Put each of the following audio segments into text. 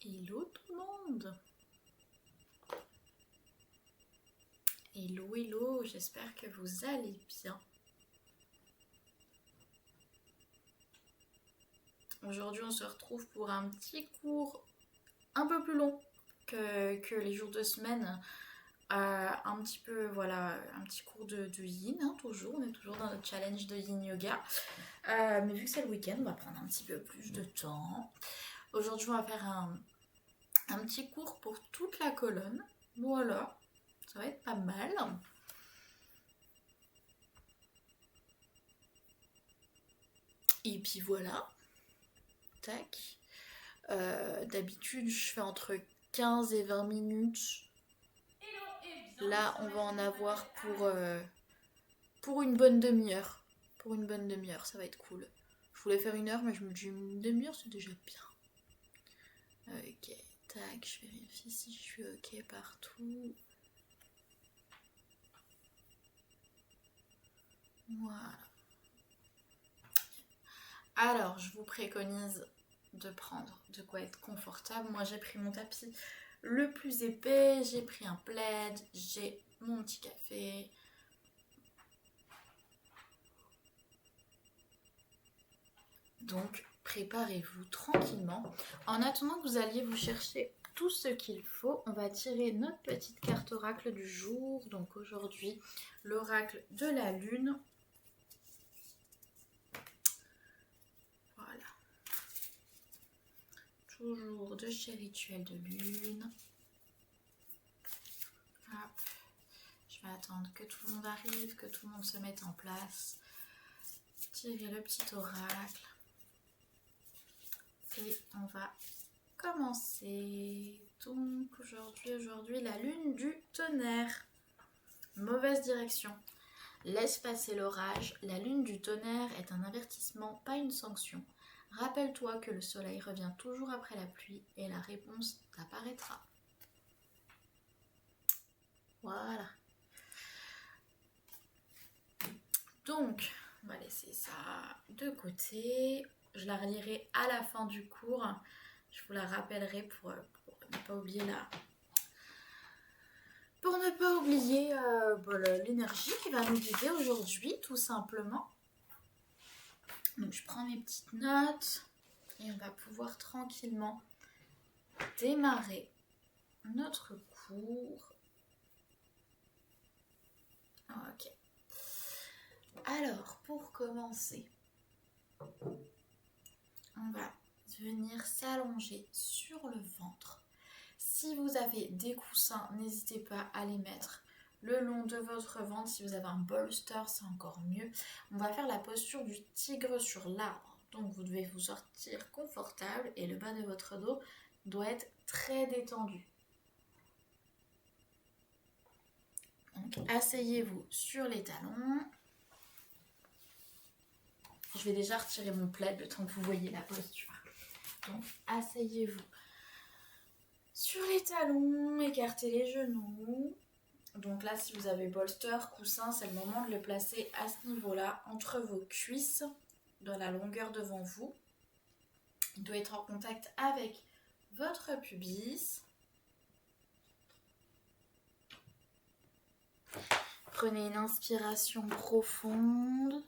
Hello tout le monde. Hello, j'espère que vous allez bien. Aujourd'hui on se retrouve pour un petit cours un peu plus long que les jours de semaine. Un petit peu, voilà, un petit cours de yin, hein, toujours. On est toujours dans notre challenge de yin yoga. Mais vu que c'est le week-end, on va prendre un petit peu plus de temps. Aujourd'hui on va faire un petit cours pour toute la colonne. Voilà, ça va être pas mal. Et puis voilà, tac. D'habitude, je fais entre 15 et 20 minutes. Là, on va en avoir pour une bonne demi-heure. Pour une bonne demi-heure, ça va être cool. Je voulais faire 1 heure, mais je me dis une demi-heure, c'est déjà bien. Ok, tac, je vérifie si je suis ok partout. Voilà. Alors, je vous préconise de prendre de quoi être confortable. Moi, j'ai pris mon tapis le plus épais, j'ai pris un plaid, j'ai mon petit café. Donc, préparez-vous tranquillement. En attendant que vous alliez vous chercher tout ce qu'il faut, on va tirer notre petite carte oracle du jour. Donc aujourd'hui, l'oracle de la lune. Voilà. Toujours de chez Rituel de Lune. Hop. Je vais attendre que tout le monde arrive, que tout le monde se mette en place. Tirer le petit oracle. Et on va commencer. Donc aujourd'hui, la lune du tonnerre. Mauvaise direction. Laisse passer l'orage. La lune du tonnerre est un avertissement, pas une sanction. Rappelle-toi que le soleil revient toujours après la pluie et la réponse t'apparaîtra. Voilà. Donc, on va laisser ça de côté. Je la relirai à la fin du cours. Je vous la rappellerai pour ne pas oublier l'énergie qui va nous guider aujourd'hui, tout simplement. Donc, je prends mes petites notes et on va pouvoir tranquillement démarrer notre cours. Ok. Alors, pour commencer, on va venir s'allonger sur le ventre. Si vous avez des coussins, n'hésitez pas à les mettre le long de votre ventre. Si vous avez un bolster, c'est encore mieux. On va faire la posture du tigre sur l'arbre. Donc vous devez vous sortir confortable et le bas de votre dos doit être très détendu. Donc asseyez-vous sur les talons. Je vais déjà retirer mon plaid le temps que vous voyez la posture. Donc asseyez-vous sur les talons, écartez les genoux. Donc là, si vous avez bolster, coussin, c'est le moment de le placer à ce niveau-là, entre vos cuisses, dans la longueur devant vous. Il doit être en contact avec votre pubis. Prenez une inspiration profonde.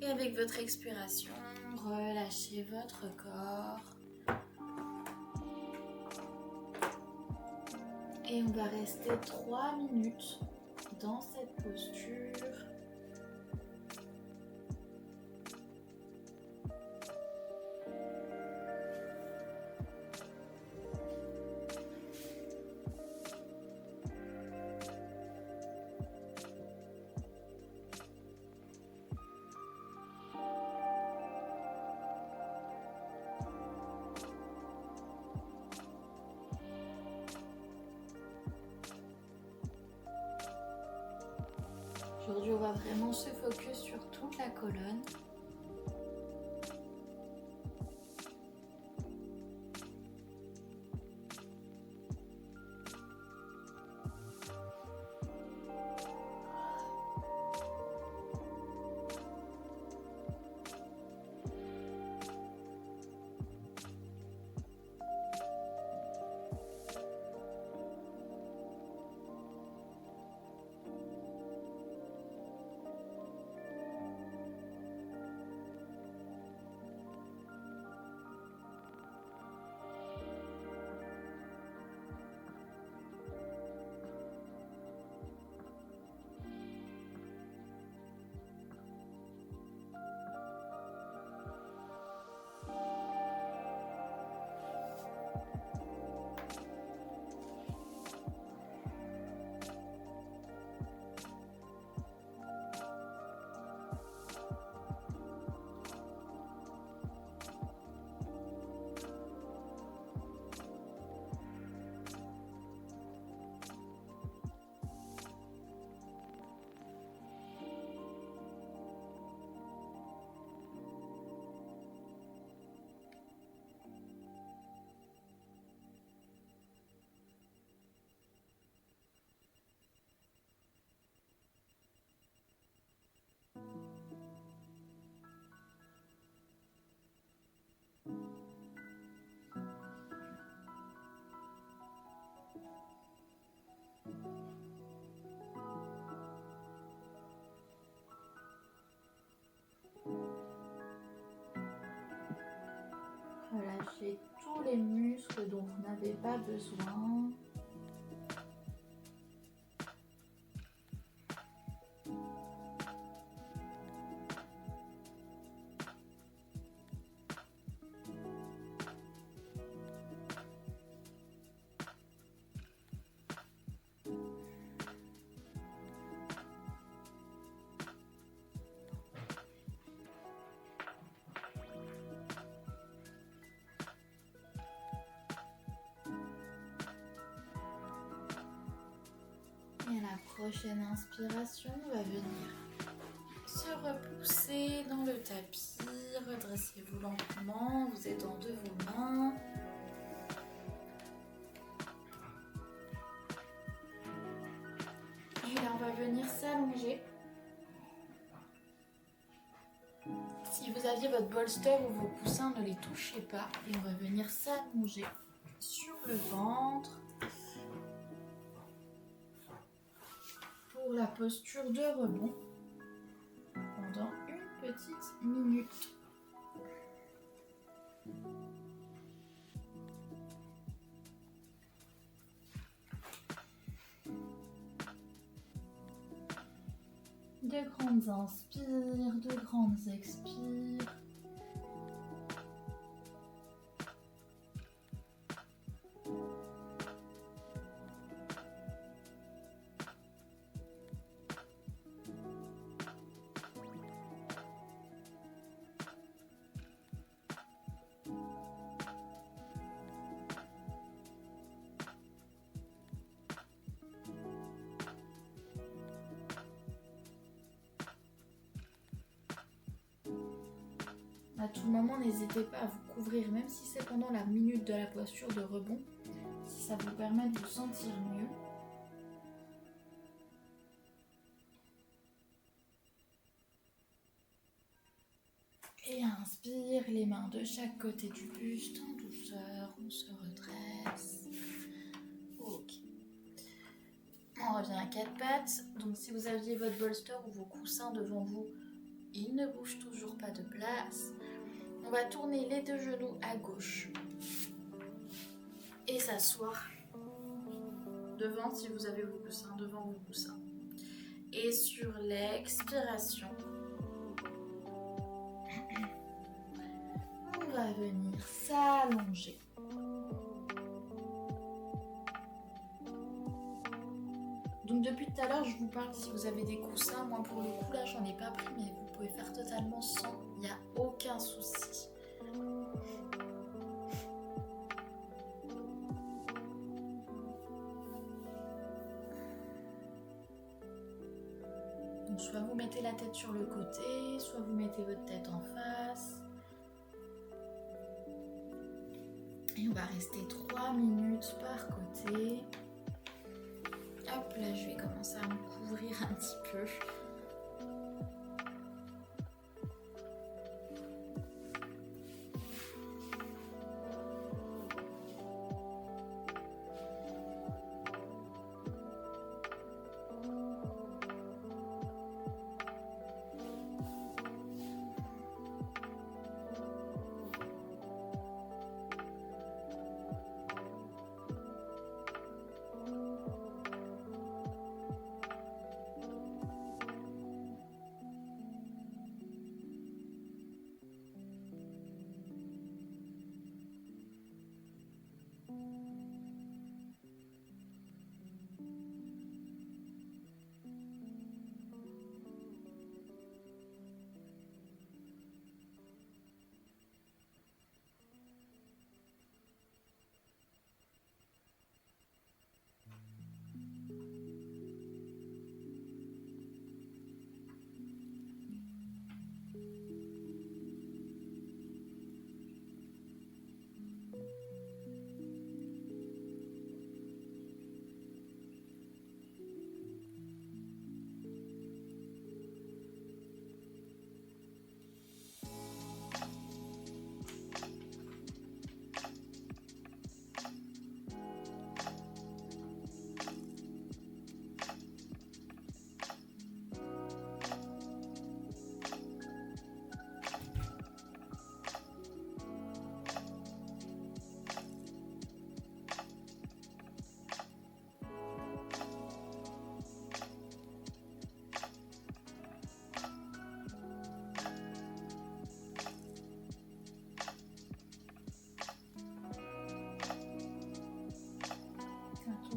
Et avec votre expiration, relâchez votre corps. Et on va rester 3 minutes dans cette posture. Aujourd'hui, on va vraiment se focus sur toute la colonne. relâchez tous les muscles dont vous n'avez pas besoin. Et à la prochaine inspiration, on va venir se repousser dans le tapis. Redressez-vous lentement, vous aidant de vos mains. Et là, on va venir s'allonger. Si vous aviez votre bolster ou vos coussins, ne les touchez pas. Et on va venir s'allonger sur le ventre. Pour la posture de rebond pendant une petite minute. De grandes inspires, de grandes expires. À tout moment, n'hésitez pas à vous couvrir, même si c'est pendant la minute de la posture de rebond, si ça vous permet de vous sentir mieux. Et inspire, les mains de chaque côté du buste, en douceur, on se redresse. Ok. On revient à quatre pattes. Donc si vous aviez votre bolster ou vos coussins devant vous, ils ne bougent toujours pas de place. On va tourner les deux genoux à gauche et s'asseoir devant si vous avez vos coussins, devant vos coussins. Et sur l'expiration, on va venir s'allonger. Donc depuis tout à l'heure, je vous parle si vous avez des coussins. Moi pour le coup là, j'en ai pas pris, mais vous pouvez faire totalement sans. Il n'y a aucun souci. Donc soit vous mettez la tête sur le côté, soit vous mettez votre tête en face. Et on va rester 3 minutes par côté. Hop, là je vais commencer à me couvrir un petit peu.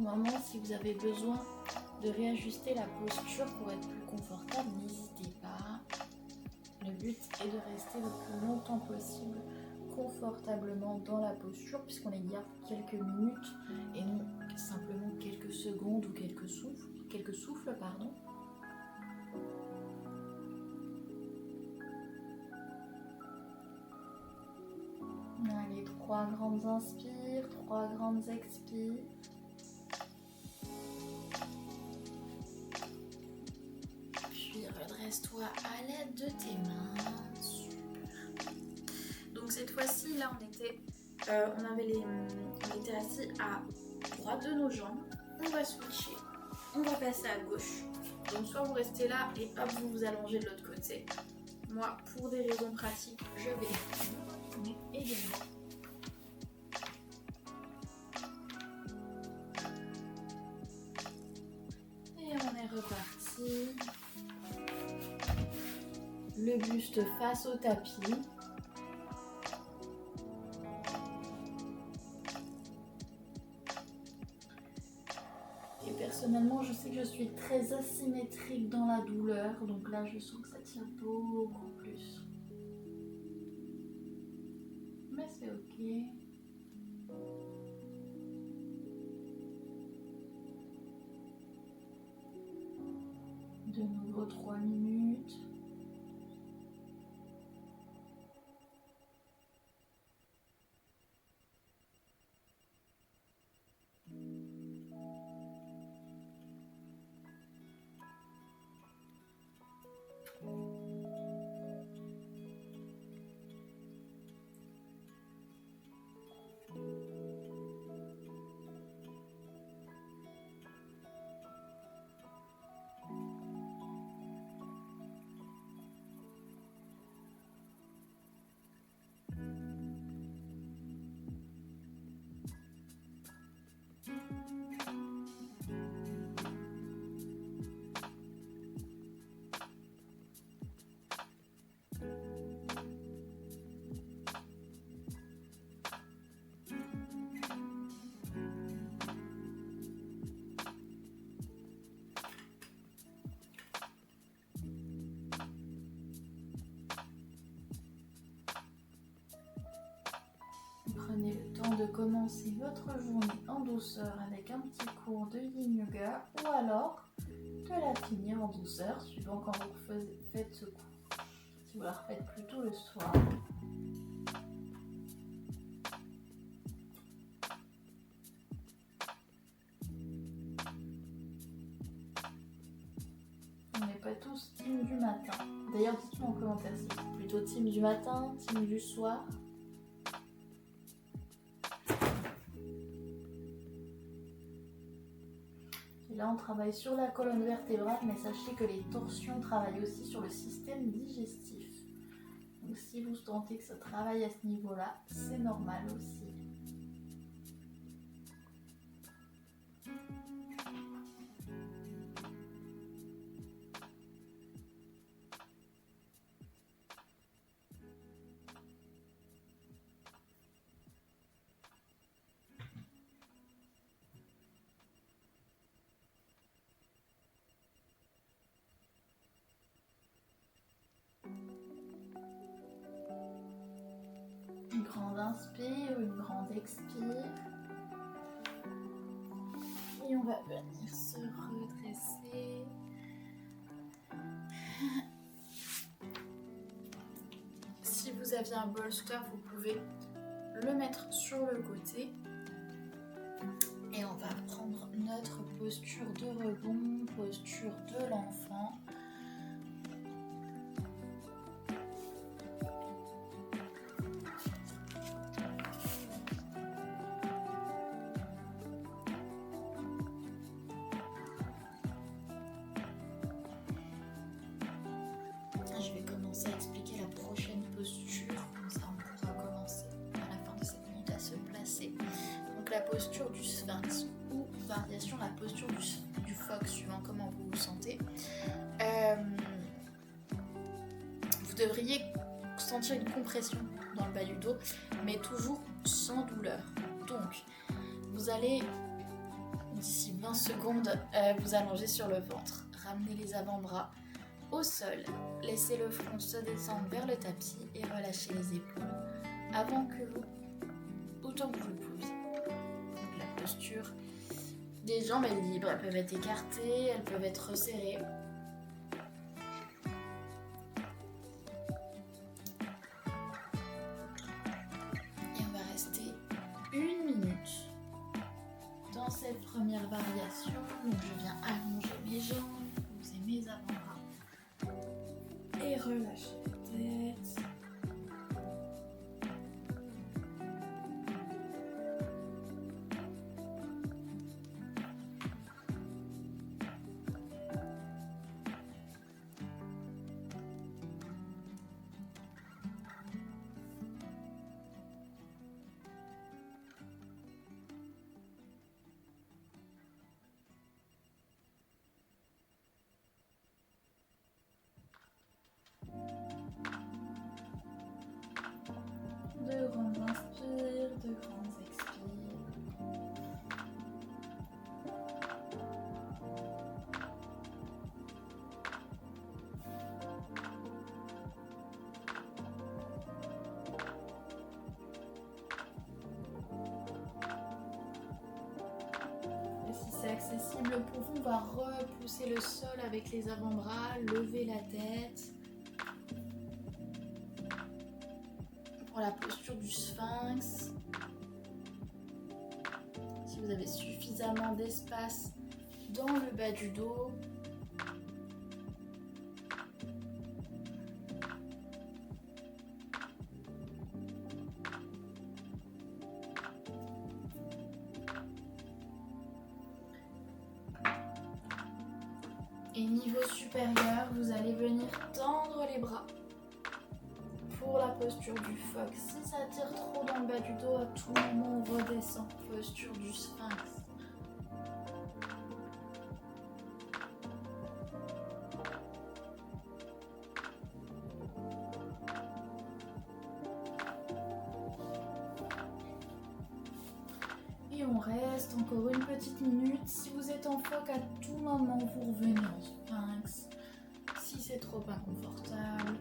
moment, si vous avez besoin de réajuster la posture pour être plus confortable, n'hésitez pas. Le but est de rester le plus longtemps possible confortablement dans la posture puisqu'on les garde quelques minutes et non simplement quelques secondes ou quelques souffles, pardon. Allez, 3 grandes inspires, 3 grandes expires. Puis redresse-toi à l'aide de tes mains. Donc cette fois-ci, là, on était assis à droite de nos jambes. On va switcher. On va passer à gauche. Donc soit vous restez là et hop, vous vous allongez de l'autre côté. Moi, pour des raisons pratiques, je vais me retourner également. Et on est reparti. Le buste face au tapis. Personnellement, je sais que je suis très asymétrique dans la douleur, donc là je sens que ça tire beaucoup plus. Mais c'est ok. De nouveau 3 minutes. Prenez le temps de commencer votre journée en douceur avec un petit cours de Yin Yoga ou alors de la finir en douceur suivant quand vous faites ce cours. Si vous la refaites plutôt le soir. On n'est pas tous team du matin. D'ailleurs, dites-moi en commentaire si c'est plutôt team du matin, team du soir. Et là, on travaille sur la colonne vertébrale, mais sachez que les torsions travaillent aussi sur le système digestif. Donc si vous sentez que ça travaille à ce niveau-là, c'est normal aussi. Une grande inspire, une grande expire. Et on va venir se redresser. Si vous aviez un bolster, vous pouvez le mettre sur le côté. Et on va prendre notre posture de rebond, posture de l'enfant. Je vais commencer à expliquer la prochaine posture, comme ça on pourra commencer à la fin de cette minute à se placer. Donc la posture du sphinx ou variation la posture du phoque suivant comment vous vous sentez. Vous devriez sentir une compression dans le bas du dos, mais toujours sans douleur. Donc vous allez d'ici 20 secondes, vous allongez sur le ventre. Ramenez les avant-bras au sol. Laissez le front se descendre vers le tapis et relâchez les épaules avant que vous, autant que vous le pouvez. Donc la posture des jambes est libre, elles peuvent être écartées, elles peuvent être resserrées. Et on va rester 1 minute dans cette première variation. Donc je viens allonger mes jambes, poser mes avant-bras et relâcher la tête. De grands inspires, de grands expires. Et si c'est accessible pour vous, on va repousser le sol avec les avant-bras, lever la tête. Pour la posture du sphinx. Si vous avez suffisamment d'espace dans le bas du dos. Et niveau supérieur, vous allez venir tendre les bras. Pour la posture du phoque, si ça tire trop dans le bas du dos, à tout moment on redescend. Posture du sphinx. Et on reste encore une petite minute. Si vous êtes en phoque, à tout moment vous revenez en sphinx. Si c'est trop inconfortable.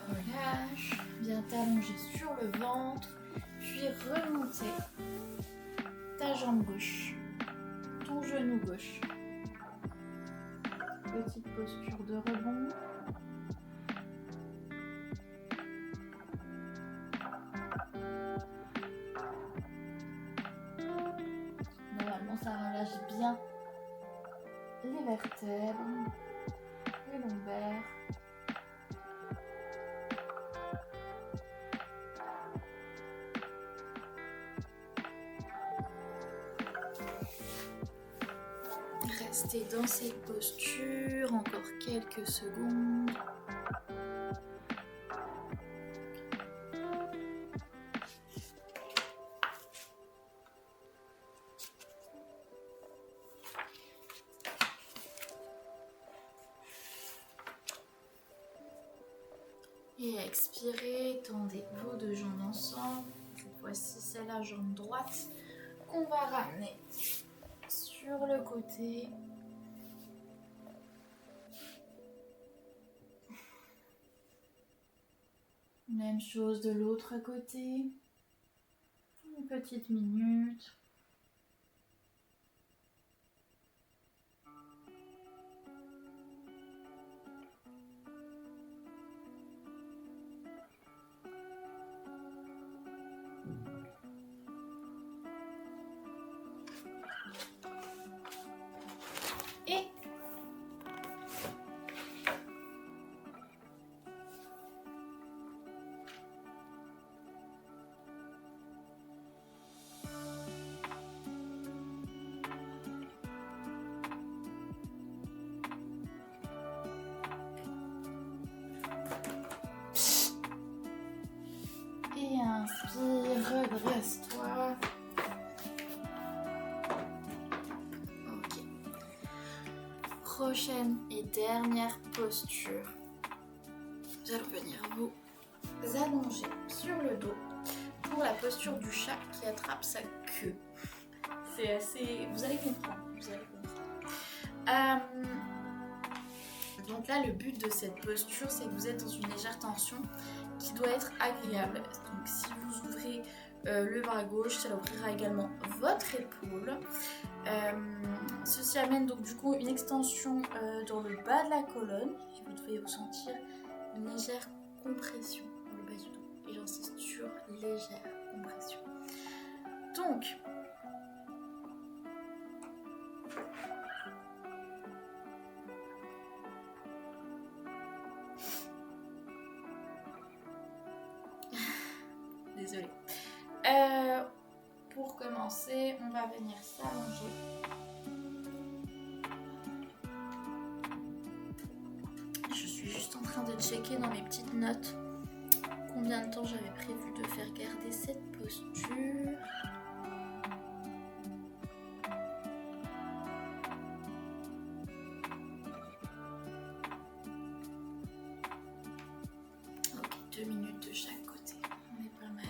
Relâche, viens t'allonger sur le ventre, puis remonter ta jambe gauche, ton genou gauche. Petite posture de rebond. Normalement, ça relâche bien les vertèbres, les lombaires. Restez dans cette posture encore quelques secondes. Et expirez, tendez vos deux jambes ensemble. Cette fois-ci, c'est la jambe droite qu'on va ramener sur le côté. Même chose de l'autre côté. Une petite minute. Et inspire, redresse-toi. Ok. Prochaine et dernière posture. Vous allez venir vous allonger sur le dos pour la posture du chat qui attrape sa queue. C'est assez... Vous allez comprendre. Donc là, le but de cette posture, c'est que vous êtes dans une légère tension qui doit être agréable. Donc si vous ouvrez le bras gauche, cela ouvrira également votre épaule. Ceci amène donc du coup une extension dans le bas de la colonne. Et vous devez vous sentir une légère compression dans le bas du dos. Et j'insiste sur légère compression. Donc, désolée. Pour commencer, on va venir s'allonger. Je suis juste en train de checker dans mes petites notes combien de temps j'avais prévu de faire garder cette posture. Ok, 2 minutes de chaque côté. On est pas mal.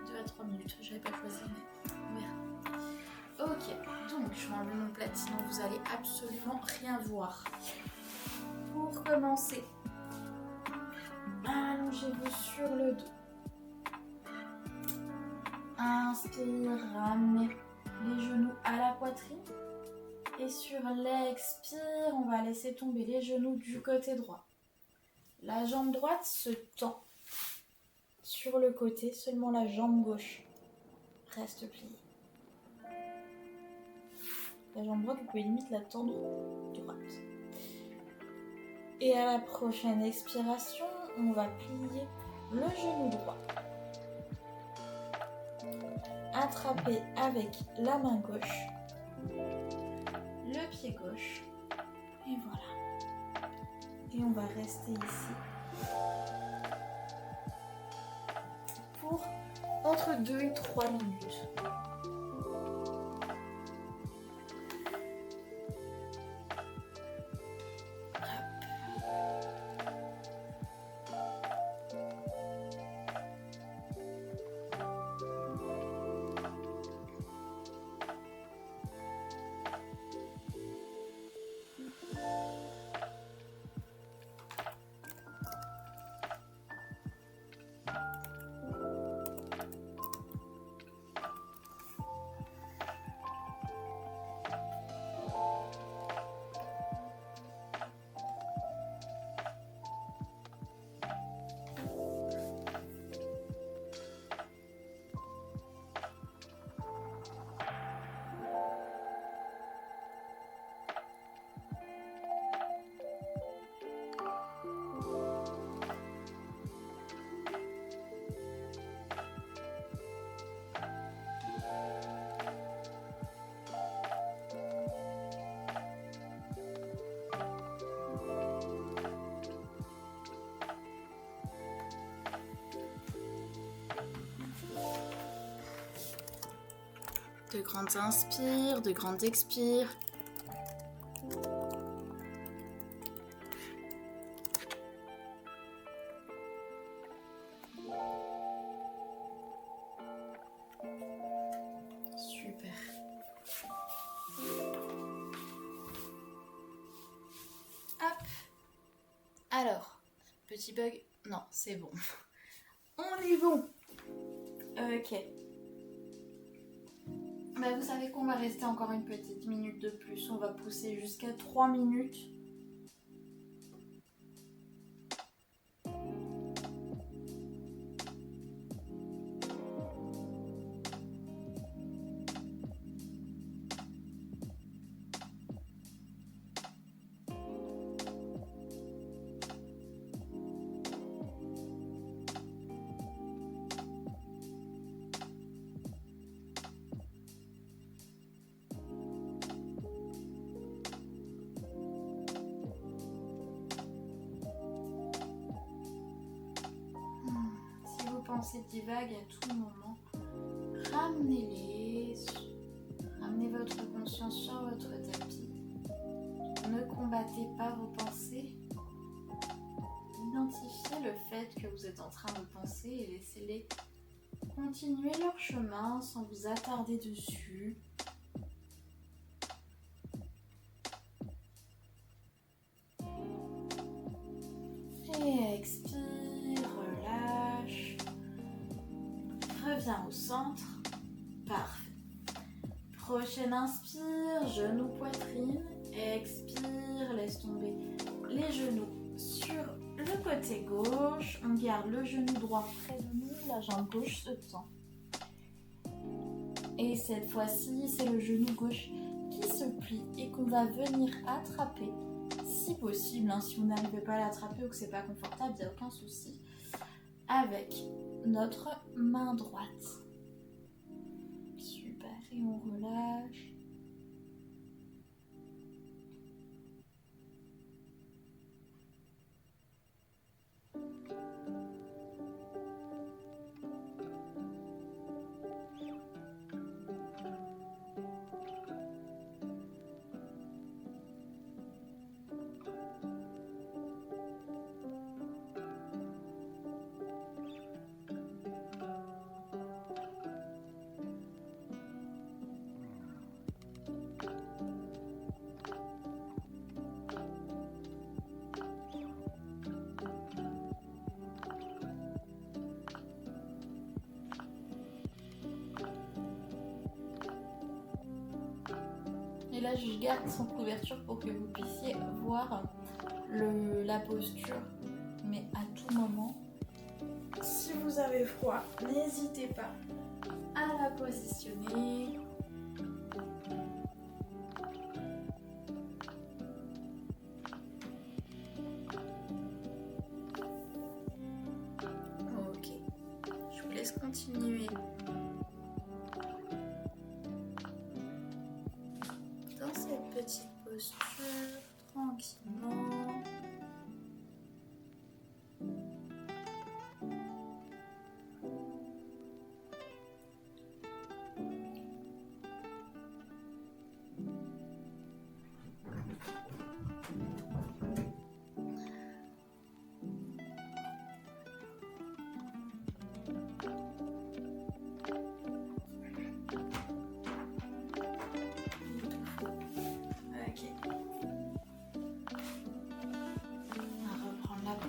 2 à 3 minutes, j'avais pas choisi, mais on verra. Ok, donc je vais enlever mon plat, sinon vous allez absolument rien voir. Pour commencer, allongez-vous sur le dos. Inspire, ramenez les genoux à la poitrine. Et sur l'expire, on va laisser tomber les genoux du côté droit. La jambe droite se tend sur le côté, seulement la jambe gauche reste pliée. La jambe droite, vous pouvez limite la tendre droite. Et à la prochaine expiration, on va plier le genou droit. Attraper avec la main gauche le pied gauche. Et voilà. Et on va rester ici pour entre 2 et 3 minutes. De grandes inspires, de grandes expires. Super. Hop. Alors, petit bug. Non, c'est bon. On est bon. Ok. Bah, vous savez qu'on va rester encore une petite minute de plus. On va pousser jusqu'à 3 minutes. pensées divaguent à tout moment, ramenez-les. Ramenez votre conscience sur votre tapis. Ne combattez pas vos pensées. Identifiez le fait que vous êtes en train de penser et laissez-les continuer leur chemin sans vous attarder dessus. Et expire, relâche. Reviens au centre. Parfait. Prochaine inspire, genou, poitrine. Expire, laisse tomber les genoux sur le côté gauche. On garde le genou droit près de nous, la jambe gauche se tend. Et cette fois-ci, c'est le genou gauche qui se plie et qu'on va venir attraper, si possible. Si vous n'arrivez pas à l'attraper ou que c'est pas confortable, il n'y a aucun souci, avec notre main droite. Super, et on relâche. Et là, je garde son couverture pour que vous puissiez voir la posture, mais à tout moment. Si vous avez froid, n'hésitez pas à la positionner. Ok, je vous laisse continuer dans cette petite posture, tranquillement.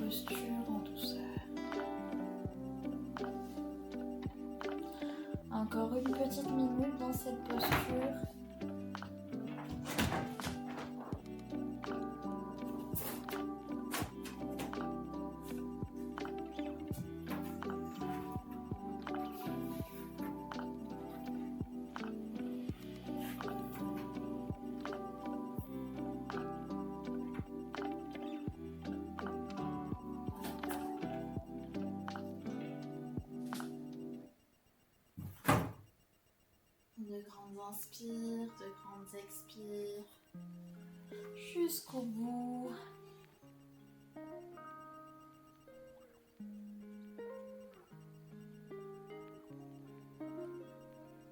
Posture en douceur. Encore une petite minute dans cette posture. De grandes inspires, de grandes expires, jusqu'au bout.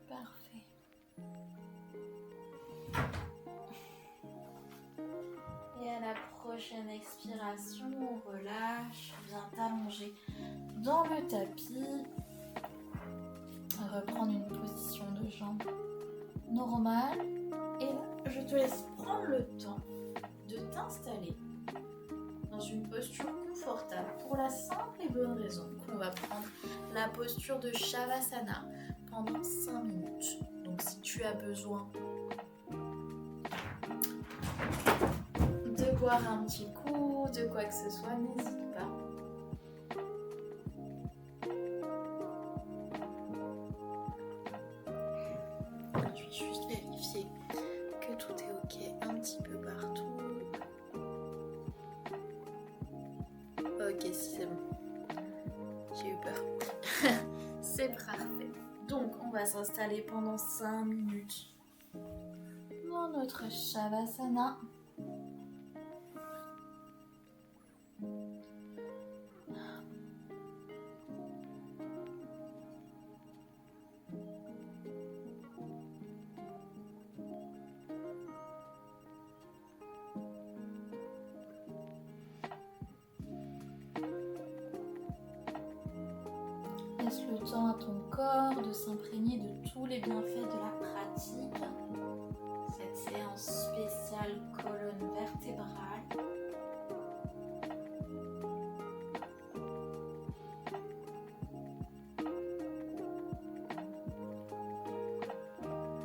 Parfait. Et à la prochaine expiration, on relâche, vient t'allonger dans le tapis. Reprendre une position de jambe normale. Et là, je te laisse prendre le temps de t'installer dans une posture confortable pour la simple et bonne raison qu'on va prendre la posture de Shavasana pendant 5 minutes. Donc si tu as besoin de boire un petit coup, de quoi que ce soit, n'hésite pas. Je vais juste vérifier que tout est ok un petit peu partout. Ok, si c'est bon. J'ai eu peur. C'est parfait. Donc, on va s'installer pendant 5 minutes dans notre Shavasana. Laisse le temps à ton corps de s'imprégner de tous les bienfaits de la pratique. Cette séance spéciale colonne vertébrale.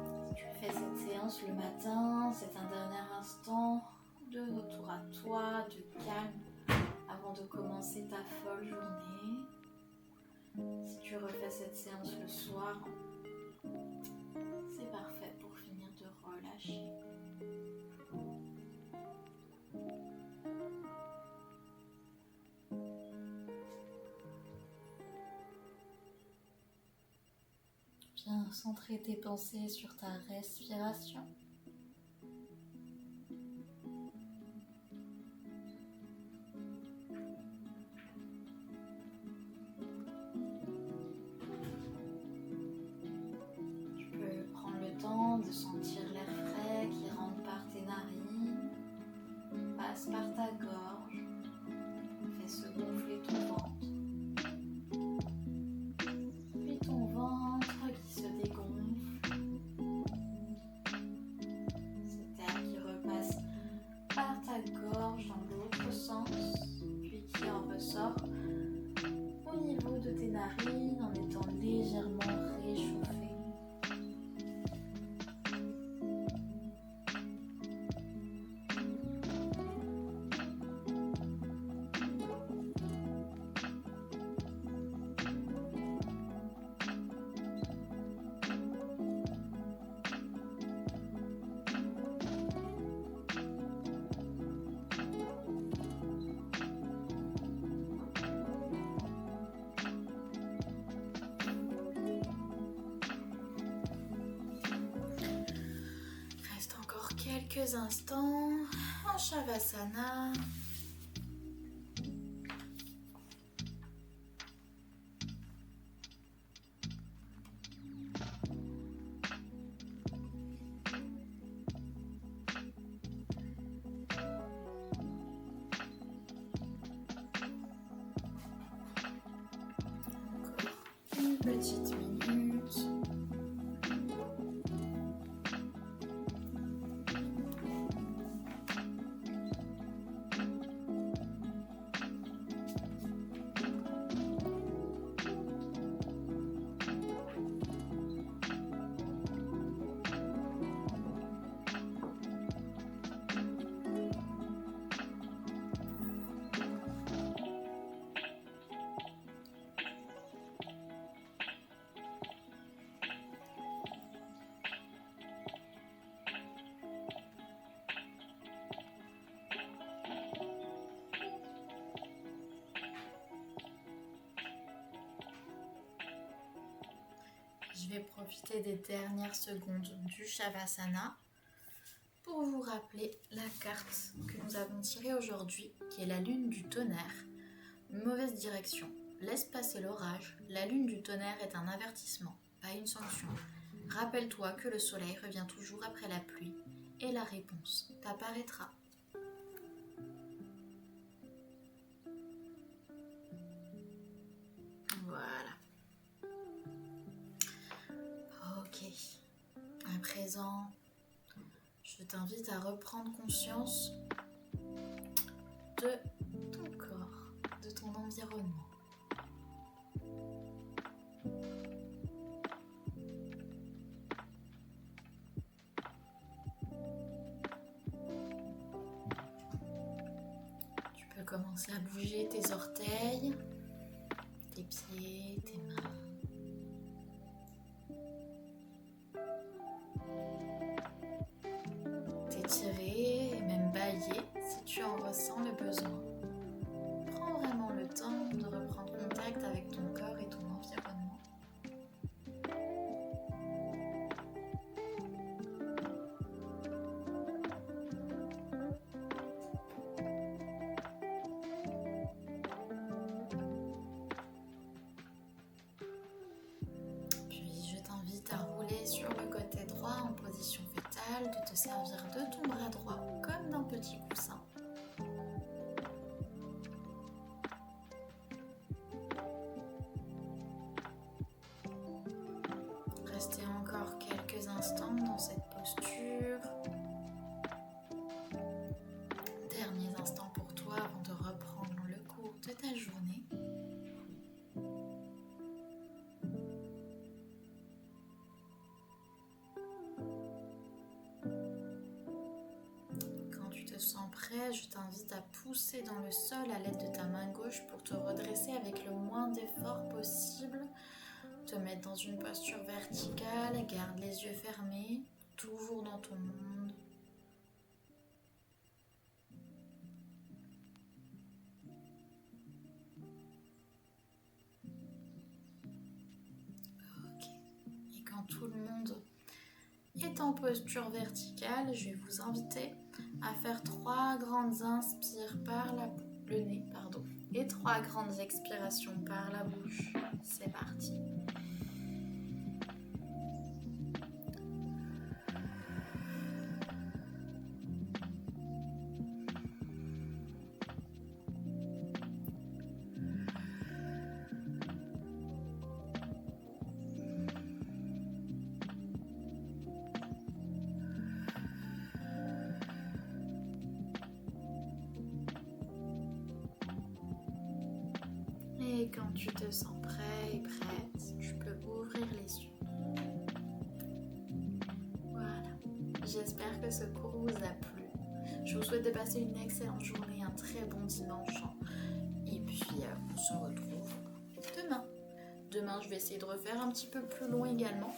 Si tu fais cette séance le matin, c'est un dernier instant de retour à toi, de calme, avant de commencer ta folle journée. Si tu refais cette séance le soir, c'est parfait pour finir de relâcher. Viens centrer tes pensées sur ta respiration. De sentir l'air frais qui rentre par tes narines, passe par ta gorge, fait se gonfler ton ventre, puis ton ventre qui se dégonfle, cet air qui repasse par ta gorge dans l'autre sens, puis qui en ressort au niveau de tes narines en étant légèrement réchauffé. Quelques instants en Shavasana. Encore une petite minute. Je vais profiter des dernières secondes du Shavasana pour vous rappeler la carte que nous avons tirée aujourd'hui, qui est la lune du tonnerre. Mauvaise direction, laisse passer l'orage. La lune du tonnerre est un avertissement, pas une sanction. Rappelle-toi que le soleil revient toujours après la pluie et la réponse t'apparaîtra. Voilà. Ok. À présent, je t'invite à reprendre conscience de ton corps, de ton environnement. Tu peux commencer à bouger tes orteils, tes pieds, tes mains. T'étirer et même bâiller si tu en ressens le besoin. Prends vraiment le temps de reprendre contact avec ton corps et ton environnement. Puis je t'invite à rouler sur le côté droit en position fétale, de te servir de ton bras droit comme d'un petit coussin. rester encore quelques instants dans cette posture. Derniers instants pour toi avant de reprendre le cours de ta journée. Quand tu te sens prêt, je t'invite à pousser dans le sol à l'aide de ta main gauche pour te redresser avec le moins d'effort possible. Te mettre dans une posture verticale, garde les yeux fermés, toujours dans ton monde. Ok. Et quand tout le monde est en posture verticale, je vais vous inviter à faire 3 grandes inspires par le nez, et 3 grandes expirations par la bouche. C'est parti. Et quand tu te sens prêt et prête, tu peux ouvrir les yeux. Voilà. J'espère que ce cours vous a plu. Je vous souhaite de passer une excellente journée, un très bon dimanche. Et puis, on se retrouve demain. Demain, je vais essayer de refaire un petit peu plus long également.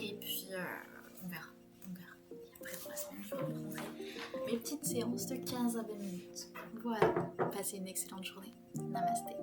Et puis, on verra. Et après, pour la semaine, je reprendrai mes petites séances de 15 à 20 minutes. Voilà. Passez une excellente journée. Namasté.